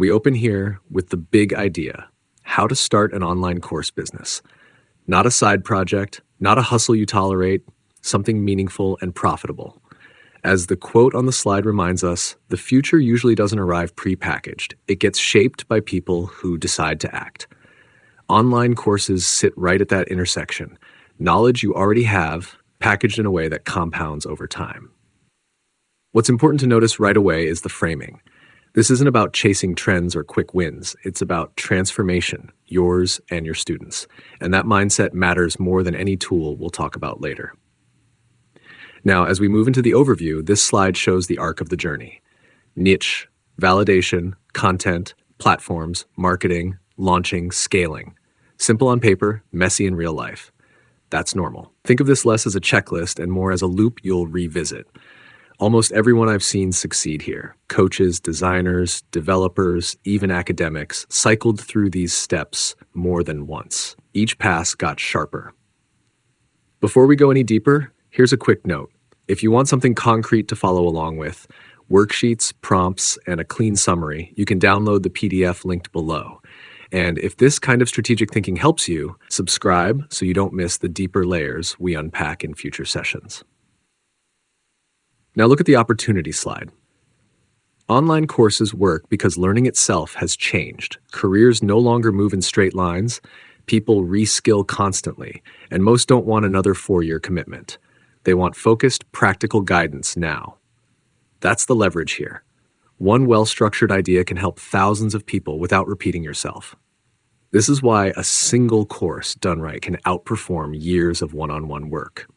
We open here with the big idea: how to start an online course business. Not a side project, not a hustle you tolerate, something meaningful and profitable. As the quote on the slide reminds us, the future usually doesn't arrive pre-packaged. It gets shaped by people who decide to act. Online courses sit right at that intersection. Knowledge you already have, packaged in a way that compounds over time. What's important to notice right away is the framing. This isn't about chasing trends or quick wins. It's about transformation, yours and your students. And that mindset matters more than any tool we'll talk about later. Now, as we move into the overview, this slide shows the arc of the journey. Niche, validation, content, platforms, marketing, launching, scaling. Simple on paper, messy in real life. That's normal. Think of this less as a checklist and more as a loop you'll revisit. Almost everyone I've seen succeed here, coaches, designers, developers, even academics, cycled through these steps more than once. Each pass got sharper. Before we go any deeper, here's a quick note. If you want something concrete to follow along with, worksheets, prompts, and a clean summary, you can download the PDF linked below. And if this kind of strategic thinking helps you, subscribe so you don't miss the deeper layers we unpack in future sessions. Now look at the opportunity slide. Online courses work because learning itself has changed. Careers no longer move in straight lines. People reskill constantly, and most don't want another 4-year commitment. They want focused, practical guidance now. That's the leverage here. One well-structured idea can help thousands of people without repeating yourself. This is why a single course done right can outperform years of one-on-one work.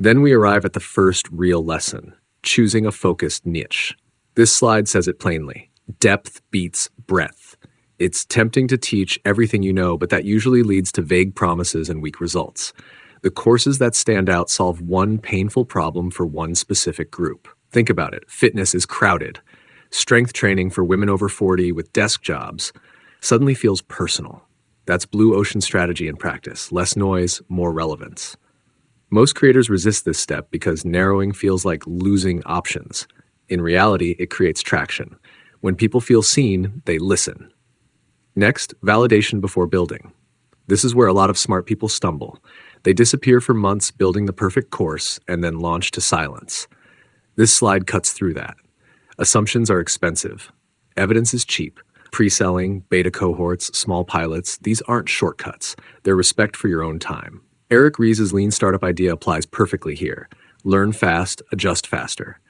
Then we arrive at the first real lesson, choosing a focused niche. This slide says it plainly. Depth beats breadth. It's tempting to teach everything you know, but that usually leads to vague promises and weak results. The courses that stand out solve one painful problem for one specific group. Think about it. Fitness is crowded. Strength training for women over 40 with desk jobs suddenly feels personal. That's blue ocean strategy in practice. Less noise, more relevance. Most creators resist this step because narrowing feels like losing options. In reality, it creates traction. When people feel seen, they listen. Next, validation before building. This is where a lot of smart people stumble. They disappear for months building the perfect course and then launch to silence. This slide cuts through that. Assumptions are expensive. Evidence is cheap. Pre-selling, beta cohorts, small pilots, these aren't shortcuts. They're respect for your own time. Eric Ries's lean startup idea applies perfectly here. Learn fast, adjust faster.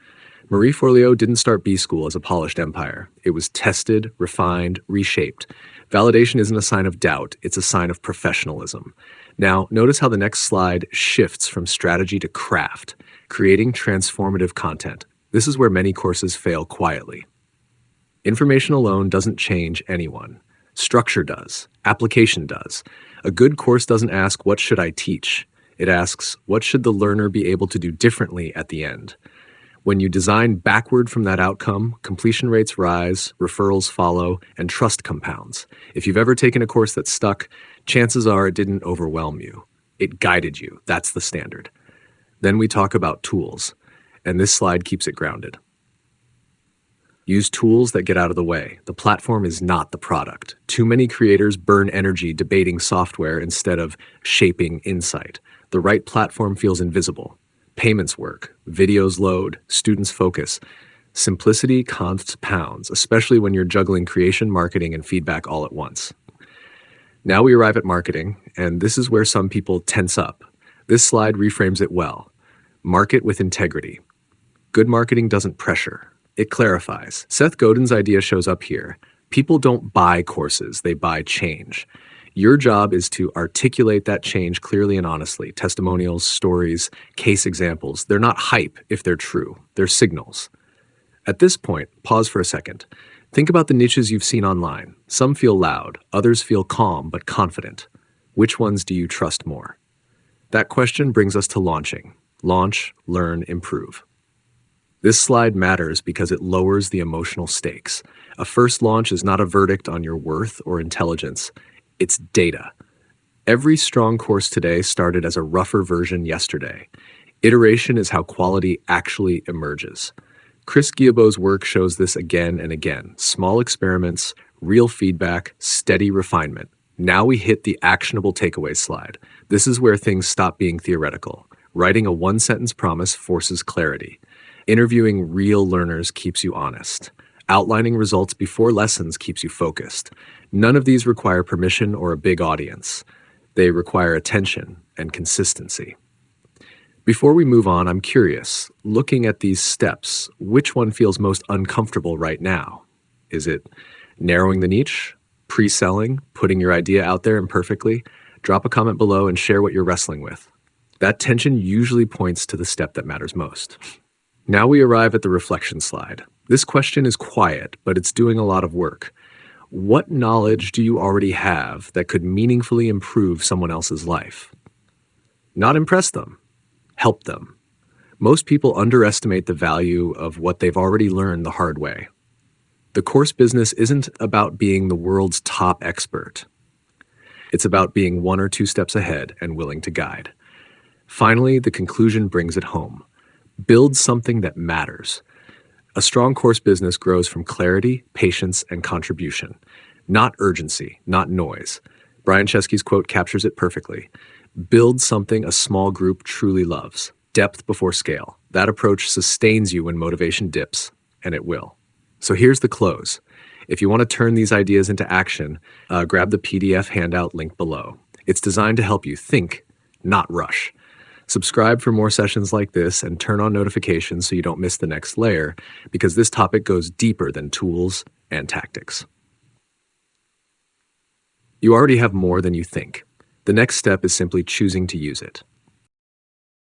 Marie Forleo didn't start B-School as a polished empire. It was tested, refined, reshaped. Validation isn't a sign of doubt, it's a sign of professionalism. Now, notice how the next slide shifts from strategy to craft, creating transformative content. This is where many courses fail quietly. Information alone doesn't change anyone. Structure does. Application does. A good course doesn't ask, what should I teach? It asks, what should the learner be able to do differently at the end? When you design backward from that outcome, completion rates rise, referrals follow, and trust compounds. If you've ever taken a course that stuck, chances are it didn't overwhelm you. It guided you. That's the standard. Then we talk about tools, and this slide keeps it grounded. Use tools that get out of the way. The platform is not the product. Too many creators burn energy debating software instead of shaping insight. The right platform feels invisible. Payments work, videos load, students focus. Simplicity counts pounds, especially when you're juggling creation, marketing, and feedback all at once. Now we arrive at marketing, and this is where some people tense up. This slide reframes it well. Market with integrity. Good marketing doesn't pressure. It clarifies. Seth Godin's idea shows up here. People don't buy courses, they buy change. Your job is to articulate that change clearly and honestly. Testimonials, stories, case examples. They're not hype if they're true. They're signals. At this point, pause for a second. Think about the niches you've seen online. Some feel loud, others feel calm but confident. Which ones do you trust more? That question brings us to launching. Launch, learn, improve. This slide matters because it lowers the emotional stakes. A first launch is not a verdict on your worth or intelligence. It's data. Every strong course today started as a rougher version yesterday. Iteration is how quality actually emerges. Chris Guillebeau's work shows this again and again. Small experiments, real feedback, steady refinement. Now we hit the actionable takeaway slide. This is where things stop being theoretical. Writing a one-sentence promise forces clarity. Interviewing real learners keeps you honest. Outlining results before lessons keeps you focused. None of these require permission or a big audience. They require attention and consistency. Before we move on, I'm curious, looking at these steps, which one feels most uncomfortable right now? Is it narrowing the niche, pre-selling, putting your idea out there imperfectly? Drop a comment below and share what you're wrestling with. That tension usually points to the step that matters most. Now we arrive at the reflection slide. This question is quiet, but it's doing a lot of work. What knowledge do you already have that could meaningfully improve someone else's life? Not impress them. Help them. Most people underestimate the value of what they've already learned the hard way. The course business isn't about being the world's top expert. It's about being one or two steps ahead and willing to guide. Finally, the conclusion brings it home. Build something that matters. A strong course business grows from clarity, patience, and contribution, not urgency, not noise. Brian Chesky's quote captures it perfectly. Build something a small group truly loves. Depth before scale. That approach sustains you when motivation dips, and it will. So here's the close. If you want to turn these ideas into action, grab the PDF handout linked below. It's designed to help you think, not rush. Subscribe for more sessions like this and turn on notifications so you don't miss the next layer, because this topic goes deeper than tools and tactics. You already have more than you think. The next step is simply choosing to use it.